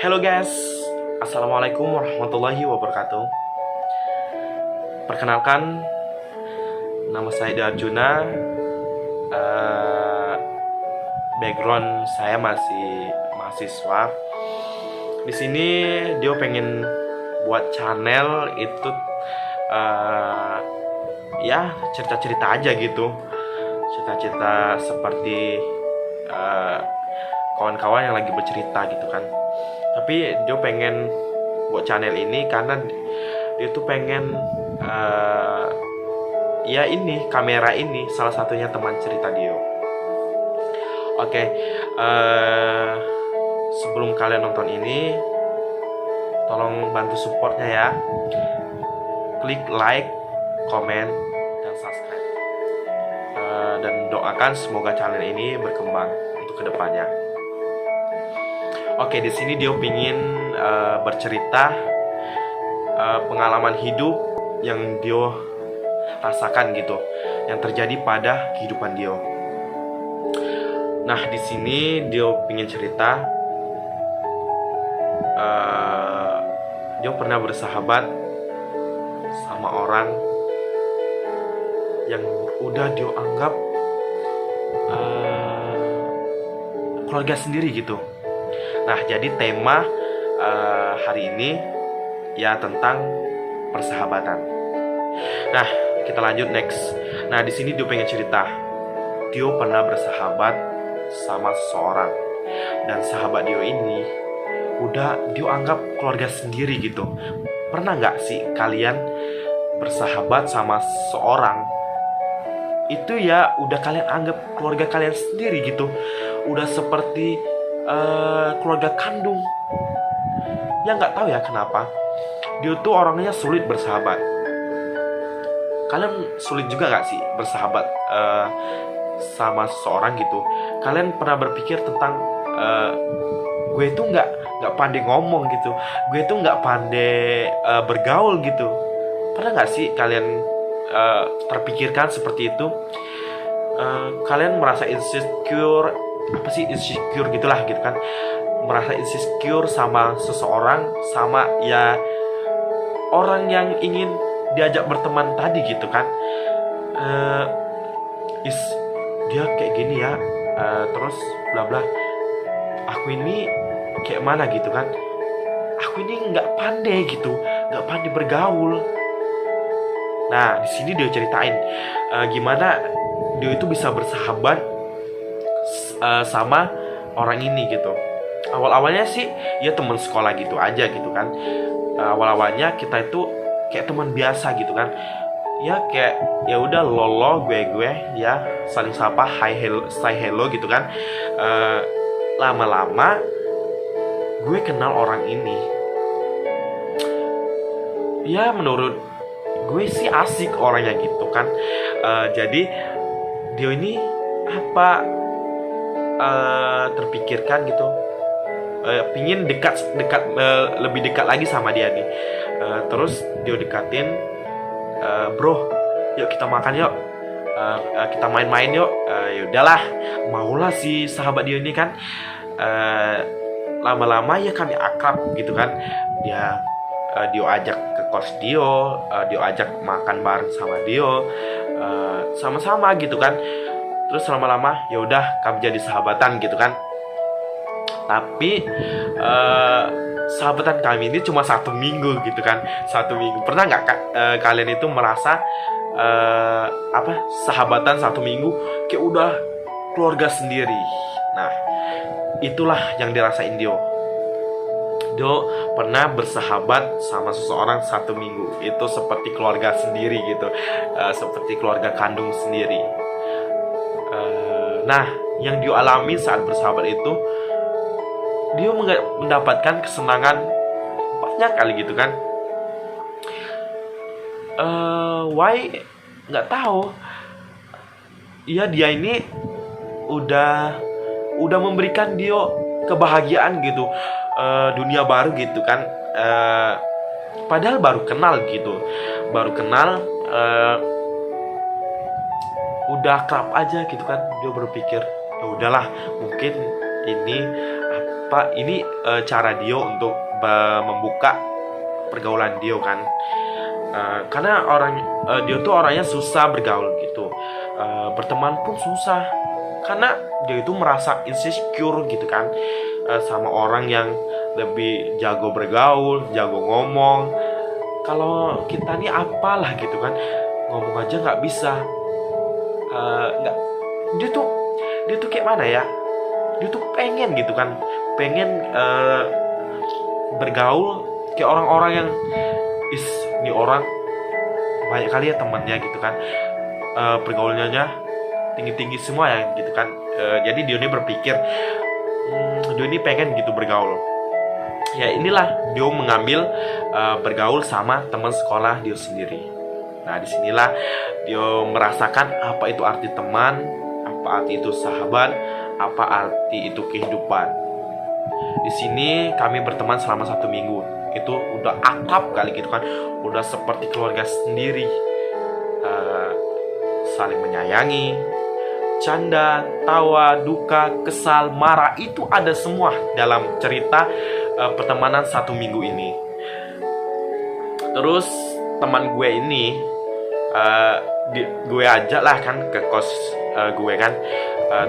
Halo guys, Assalamualaikum warahmatullahi wabarakatuh. Perkenalkan, nama saya Ida Arjuna. Background saya masih mahasiswa. Di sini dia pengen buat channel itu ya cerita-cerita aja gitu, cerita-cerita seperti kawan-kawan yang lagi bercerita gitu kan. Tapi dia pengen buat channel ini karena dia tuh pengen ya ini kamera ini salah satunya teman cerita dia. Oke, sebelum kalian nonton ini, tolong bantu supportnya ya. Klik like, komen, dan subscribe. Dan doakan semoga channel ini berkembang untuk kedepannya. Oke, di sini dia pingin bercerita pengalaman hidup yang dia rasakan gitu, yang terjadi pada kehidupan dia. Nah, di sini dia pingin cerita dia pernah bersahabat sama orang yang udah dia anggap keluarga sendiri gitu. Nah, jadi tema hari ini ya tentang persahabatan. Nah, kita lanjut next. Nah, di sini dia pengen cerita. Dia pernah bersahabat sama seseorang, dan sahabat dia ini udah dia anggap keluarga sendiri gitu. Pernah nggak sih kalian bersahabat sama seseorang itu ya udah kalian anggap keluarga kalian sendiri gitu, udah seperti keluarga kandung. Ya nggak tahu ya kenapa dia tuh orangnya sulit bersahabat. Kalian sulit juga nggak sih bersahabat sama seseorang gitu? Kalian pernah berpikir tentang gue tuh nggak pandai ngomong gitu, gue tuh nggak pandai bergaul gitu. Pernah nggak sih kalian terpikirkan seperti itu? Kalian merasa insecure, apa sih insecure gitulah gitu kan, merasa insecure sama seseorang, sama ya orang yang ingin diajak berteman tadi gitu kan. Dia kayak gini ya, terus bla bla, aku ini kayak mana gitu kan, aku ini nggak pandai gitu, nggak pandai bergaul. Nah, di sini dia ceritain gimana dia itu bisa bersahabat sama orang ini gitu. Awal-awalnya sih ya teman sekolah gitu aja gitu kan. Awal-awalnya kita itu kayak teman biasa gitu kan. Ya kayak ya udah lolo gue ya saling sapa, hi hello, say hello gitu kan. Lama-lama gue kenal orang ini. Ya menurut gue sih asik orangnya gitu kan. Jadi dia ini apa terpikirkan gitu, pingin dekat lebih dekat lagi sama dia nih. Terus dia dekatin, bro, yuk kita makan yuk, kita main-main yuk. Ya udahlah, maulah si sahabat dia ini kan. Lama-lama ya kami akrab gitu kan. Dia ajak ke kos dia, dia ajak makan bareng sama dia, sama-sama gitu kan. Terus lama-lama ya udah kami jadi sahabatan gitu kan. Tapi sahabatan kami ini cuma 1 minggu gitu kan. 1 minggu. Pernah nggak kalian itu merasa sahabatan 1 minggu kayak udah keluarga sendiri? Nah, itulah yang dirasain Dio. Dio pernah bersahabat sama seseorang 1 minggu. Itu seperti keluarga sendiri gitu, seperti keluarga kandung sendiri. Nah, yang Dio alami saat bersahabat itu, Dio mendapatkan kesenangan banyak kali gitu kan. Why? Nggak tahu. Ya dia ini udah memberikan Dio kebahagiaan gitu, dunia baru gitu kan. Padahal baru kenal gitu, udah akrab aja gitu kan. Dia berpikir ya udahlah, mungkin ini ini cara dia untuk membuka pergaulan dia kan. Karena dia tuh orangnya susah bergaul gitu. Berteman pun susah karena dia itu merasa insecure gitu kan, sama orang yang lebih jago bergaul, jago ngomong. Kalau kita nih apalah gitu kan, ngomong aja nggak bisa. Nggak, dia tuh kayak mana ya? Dia tuh pengen gitu kan, pengen bergaul kayak orang-orang yang ini orang banyak kali ya temannya gitu kan, pergaulannya tinggi-tinggi semua ya gitu kan. Jadi dia ini berpikir dia ini pengen gitu bergaul. Ya inilah dia mengambil bergaul sama teman sekolah dia sendiri. Nah disinilah dia merasakan apa itu arti teman, apa arti itu sahabat, apa arti itu kehidupan. Di sini kami berteman selama 1 minggu. Itu udah akrab kali gitu kan, udah seperti keluarga sendiri. Saling menyayangi, canda, tawa, duka, kesal, marah, itu ada semua dalam cerita pertemanan 1 minggu ini. Terus teman gue ini gue ajak lah kan ke kos gue kan.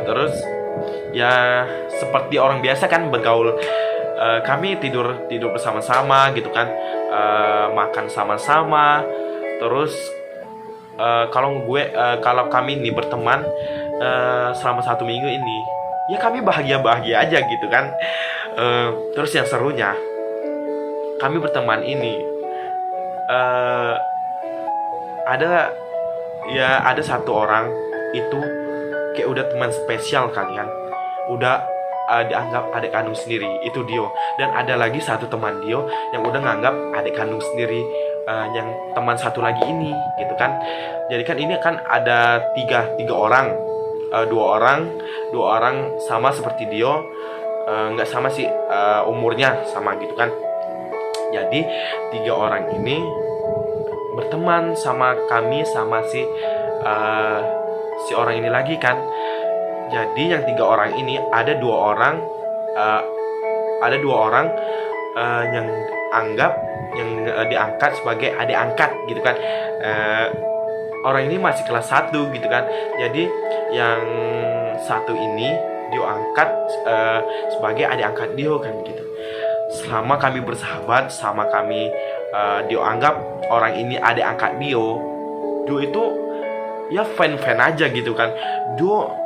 Terus ya seperti orang biasa kan bergaul. Kami tidur bersama-sama gitu kan, makan sama-sama. Terus kalau kami nih berteman selama 1 minggu ini, ya kami bahagia aja gitu kan. Terus yang serunya, kami berteman ini ada satu orang itu kayak udah teman spesial kalian, udah dianggap adik kandung sendiri, itu Dio. Dan ada lagi satu teman Dio yang udah nganggap adik kandung sendiri, yang teman satu lagi ini gitu kan. Jadi kan ini kan ada tiga orang, dua orang sama seperti Dio, nggak sama sih umurnya sama gitu kan. Jadi 3 orang ini berteman sama kami sama si orang ini lagi kan. Jadi yang 3 orang ini ada 2 orang yang diangkat sebagai adik angkat gitu kan. Orang ini masih kelas 1 gitu kan. Jadi yang satu ini diangkat sebagai adik angkat dia kan gitu. Selama kami bersahabat, sama kami dianggap orang ini adik angkat Dio itu ya fan aja gitu kan. Dio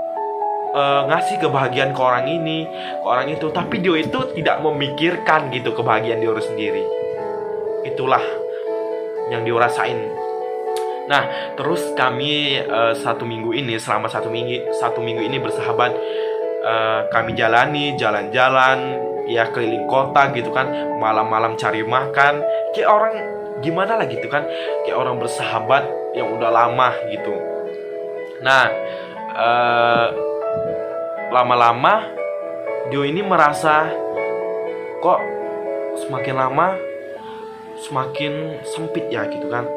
ngasih kebahagiaan ke orang ini, ke orang itu, tapi Dio itu tidak memikirkan gitu kebahagiaan Dio sendiri. Itulah yang Dio rasain. Nah, terus kami 1 minggu ini, selama 1 minggu ini bersahabat, kami jalan-jalan ya keliling kota gitu kan, malam-malam cari makan, kayak orang gimana lah gitu kan, kayak orang bersahabat yang udah lama gitu. Nah, lama-lama Dio ini merasa kok semakin lama semakin sempit ya gitu kan.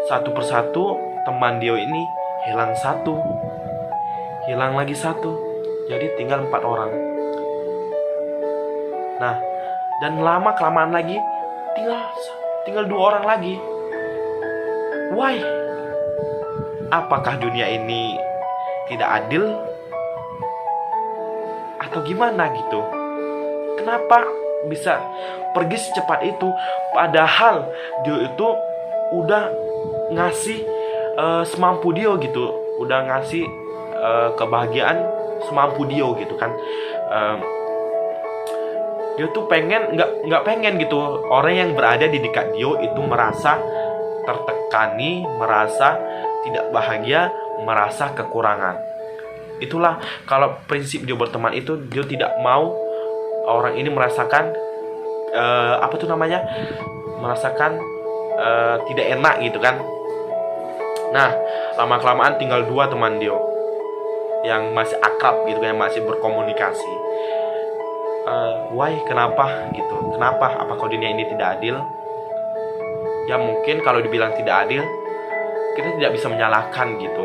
Satu persatu teman Dio ini hilang lagi satu, jadi tinggal 4 orang. Nah, dan lama kelamaan lagi tinggal 2 orang lagi. Why? Apakah dunia ini tidak adil atau gimana gitu? Kenapa bisa pergi secepat itu, padahal dia itu udah ngasih semampu dia gitu, udah ngasih kebahagiaan semampu dia gitu kan. Dia tuh nggak pengen gitu orang yang berada di dekat dia itu merasa tertekani, merasa tidak bahagia, merasa kekurangan. Itulah kalau prinsip dia berteman itu, dia tidak mau orang ini merasakan merasakan tidak enak gitu kan. Nah, lama kelamaan tinggal 2 teman dia yang masih akrab gitu kan, yang masih berkomunikasi. Why? Kenapa gitu? Kenapa? Apakah dunia ini tidak adil? Ya mungkin kalau dibilang tidak adil, kita tidak bisa menyalahkan gitu.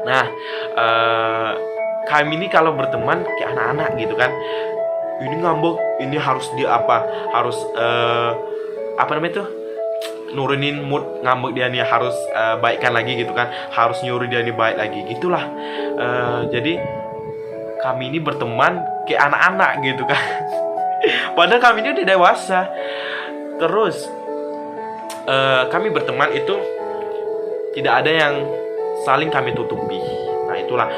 Nah, kami ini kalau berteman kayak anak-anak gitu kan. Ini ngambek, ini harus harus apa namanya tuh, nurunin mood ngambek dia nih, harus baikkan lagi gitu kan, harus nyuruh dia nih baik lagi gitulah. Jadi kami ini berteman kayak anak-anak gitu kan. Padahal kami ini udah dewasa. Terus kami berteman itu tidak ada yang saling kami tutupi. Nah itulah,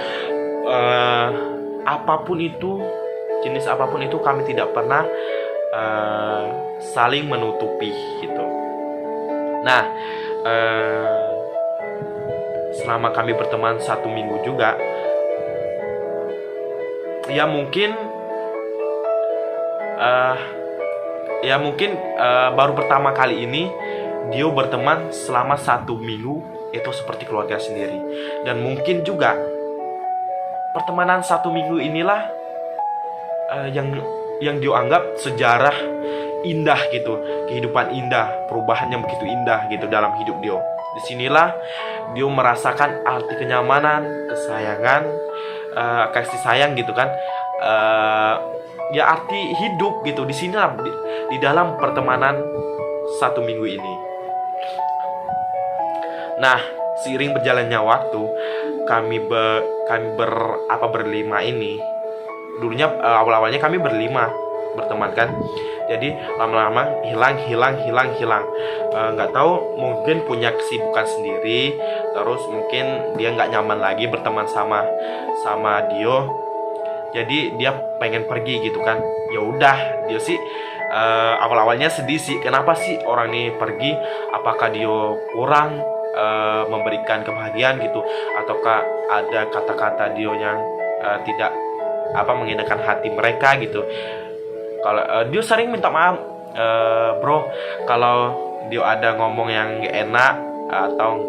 apapun itu, jenis apapun itu, kami tidak pernah saling menutupi gitu. Nah selama kami berteman 1 minggu juga, ya mungkin baru pertama kali ini dia berteman selama 1 minggu itu seperti keluarga sendiri. Dan mungkin juga pertemanan 1 minggu inilah yang dia anggap sejarah indah gitu, kehidupan indah, perubahan yang begitu indah gitu dalam hidup dia. Disinilah dia merasakan arti kenyamanan, kesayangan, kasih sayang gitu kan, ya arti hidup gitu. Di sinilah di dalam pertemanan 1 minggu ini. Nah, seiring berjalannya waktu, kami berlima ini, dulunya awal-awalnya kami berlima berteman kan. Jadi lama-lama hilang. Nggak tahu, mungkin punya kesibukan sendiri. Terus mungkin dia nggak nyaman lagi berteman sama Dio. Jadi dia pengen pergi gitu kan. Ya udah, dia sih awal-awalnya sedih sih. Kenapa sih orang ini pergi? Apakah dia kurang memberikan kebahagiaan gitu, ataukah ada kata-kata dia yang tidak mengenakan hati mereka gitu. Kalau dia sering minta maaf, bro, kalau dia ada ngomong yang gak enak atau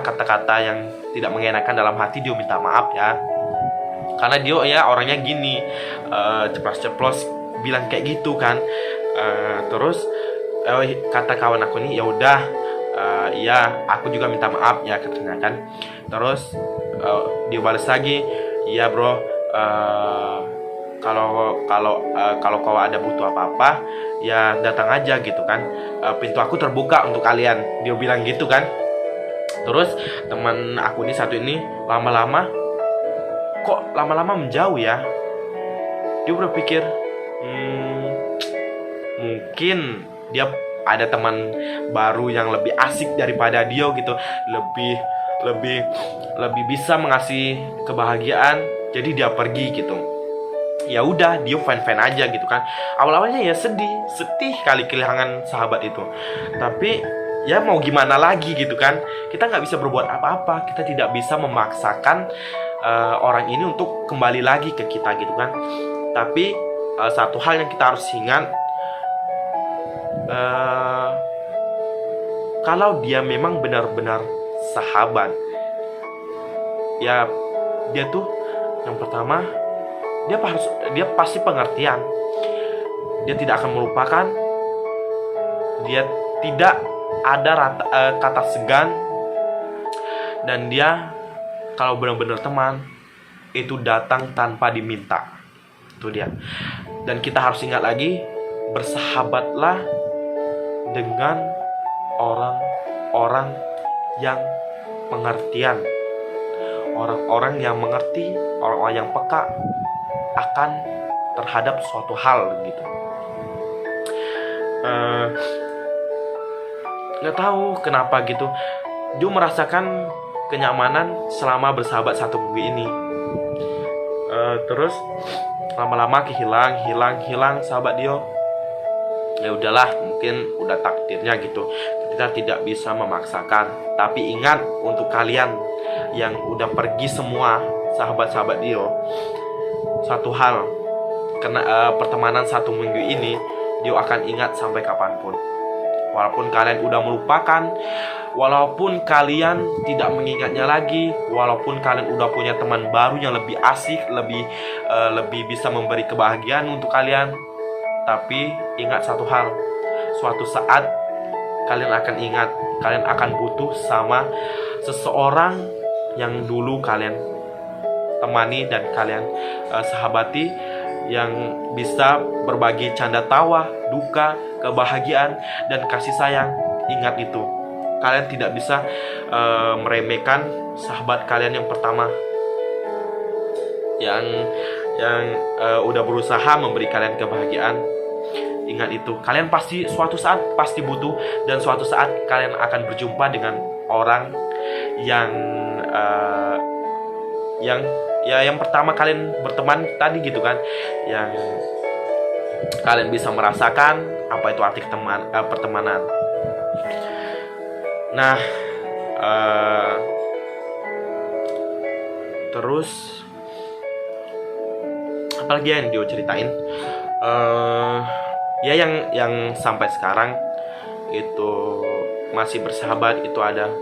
kata-kata yang tidak mengenakan dalam hati, dia minta maaf ya. Karena dia ya orangnya gini, ceplos-ceplos bilang kayak gitu kan. Terus kata kawan aku nih, ya udah, iya aku juga minta maaf ya katanya kan. Terus dia balas lagi, iya bro, kalau kau ada butuh apa-apa ya datang aja gitu kan, pintu aku terbuka untuk kalian, dia bilang gitu kan. Terus teman aku ini satu ini lama-lama menjauh ya. Dia berpikir mungkin dia ada teman baru yang lebih asik daripada dia gitu, lebih bisa mengasih kebahagiaan, jadi dia pergi gitu. Ya udah, dia fan aja gitu kan. Awalnya ya sedih kali kehilangan sahabat itu. Tapi ya mau gimana lagi gitu kan. Kita nggak bisa berbuat apa-apa. Kita tidak bisa memaksakan orang ini untuk kembali lagi ke kita gitu kan. Tapi satu hal yang kita harus ingat, kalau dia memang benar-benar sahabat, ya dia tuh yang pertama, dia pasti pengertian. Dia tidak akan melupakan. Dia tidak ada kata segan. Dan dia kalau benar-benar teman itu datang tanpa diminta. Itu dia. Dan kita harus ingat lagi, bersahabatlah dengan orang-orang yang pengertian. Orang-orang yang mengerti, orang-orang yang peka akan terhadap suatu hal gitu. Nggak tahu kenapa gitu, dia merasakan kenyamanan selama bersahabat 1 minggu ini. Terus lama-lama hilang sahabat dia. Ya udahlah, mungkin udah takdirnya gitu. Kita tidak bisa memaksakan. Tapi ingat, untuk kalian yang udah pergi semua, sahabat-sahabat dia, satu hal, karena pertemanan 1 minggu ini dia akan ingat sampai kapanpun. Walaupun kalian udah melupakan, walaupun kalian tidak mengingatnya lagi, walaupun kalian udah punya teman baru yang lebih asik, lebih bisa memberi kebahagiaan untuk kalian, tapi ingat satu hal, suatu saat kalian akan ingat, kalian akan butuh sama seseorang yang dulu kalian temani dan kalian sahabati, yang bisa berbagi canda tawa, duka, kebahagiaan, dan kasih sayang. Ingat itu, kalian tidak bisa meremehkan sahabat kalian yang pertama, yang udah berusaha memberi kalian kebahagiaan. Ingat itu, kalian pasti suatu saat pasti butuh, dan suatu saat kalian akan berjumpa dengan orang yang yang pertama kalian berteman tadi gitu kan, yang kalian bisa merasakan apa itu arti pertemanan. Nah, terus apalagi yang dia ceritain, ya yang sampai sekarang itu masih bersahabat itu ada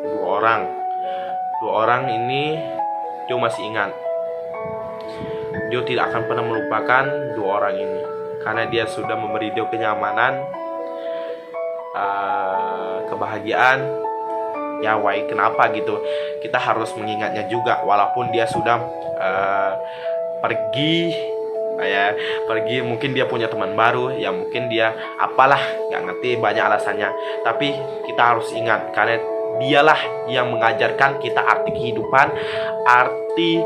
dua orang ini. Dia masih ingat, dia tidak akan pernah melupakan dua orang ini, karena dia sudah memberi dia kenyamanan, kebahagiaan. Ya why, kenapa gitu, kita harus mengingatnya juga, walaupun dia sudah pergi, mungkin dia punya teman baru, ya mungkin dia apalah, nggak ngerti, banyak alasannya. Tapi kita harus ingat, karena dialah yang mengajarkan kita arti kehidupan, arti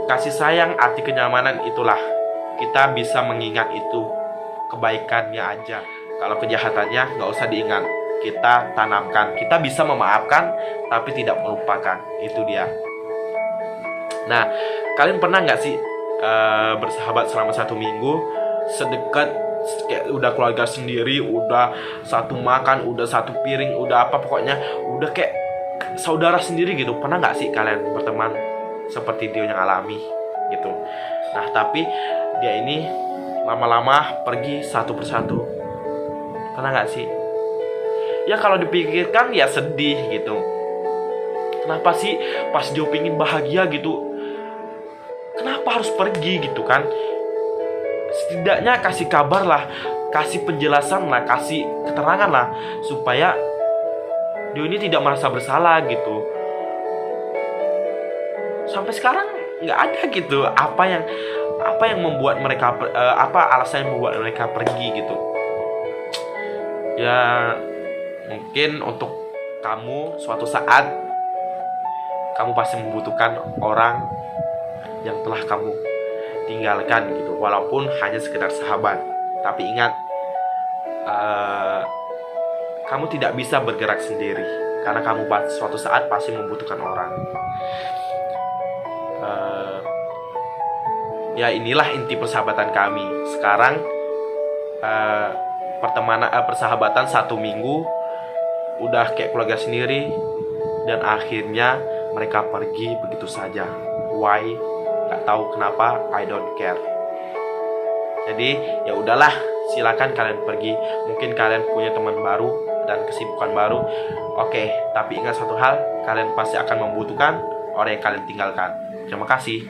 kasih sayang, arti kenyamanan. Itulah kita bisa mengingat itu, kebaikannya aja. Kalau kejahatannya nggak usah diingat, kita tanamkan. Kita bisa memaafkan tapi tidak melupakan. Itu dia. Nah, kalian pernah nggak sih bersahabat selama 1 minggu, sedekat kayak udah keluarga sendiri, udah satu makan, udah satu piring, udah apa, pokoknya udah kayak saudara sendiri gitu. Pernah nggak sih kalian berteman seperti dia yang alami gitu? Nah, tapi dia ini lama-lama pergi satu persatu. Pernah nggak sih? Ya kalau dipikirkan ya sedih gitu. Kenapa sih pas dia pingin bahagia gitu, kenapa harus pergi gitu kan? Setidaknya kasih kabar lah, kasih penjelasan lah, kasih keterangan lah, supaya dia ini tidak merasa bersalah gitu. Sampai sekarang nggak ada gitu apa yang membuat mereka alasan yang membuat mereka pergi gitu. Ya mungkin untuk kamu suatu saat kamu pasti membutuhkan orang yang telah kamu tinggalkan gitu, walaupun hanya sekedar sahabat. Tapi ingat, kamu tidak bisa bergerak sendiri, karena kamu suatu saat pasti membutuhkan orang. Ya inilah inti persahabatan kami. Sekarang persahabatan 1 minggu udah kayak keluarga sendiri, dan akhirnya mereka pergi begitu saja. Why? Gak tahu kenapa, I don't care. Jadi ya udahlah, silakan kalian pergi. Mungkin kalian punya teman baru dan kesibukan baru. Oke, tapi ingat satu hal, kalian pasti akan membutuhkan orang yang kalian tinggalkan. Terima kasih.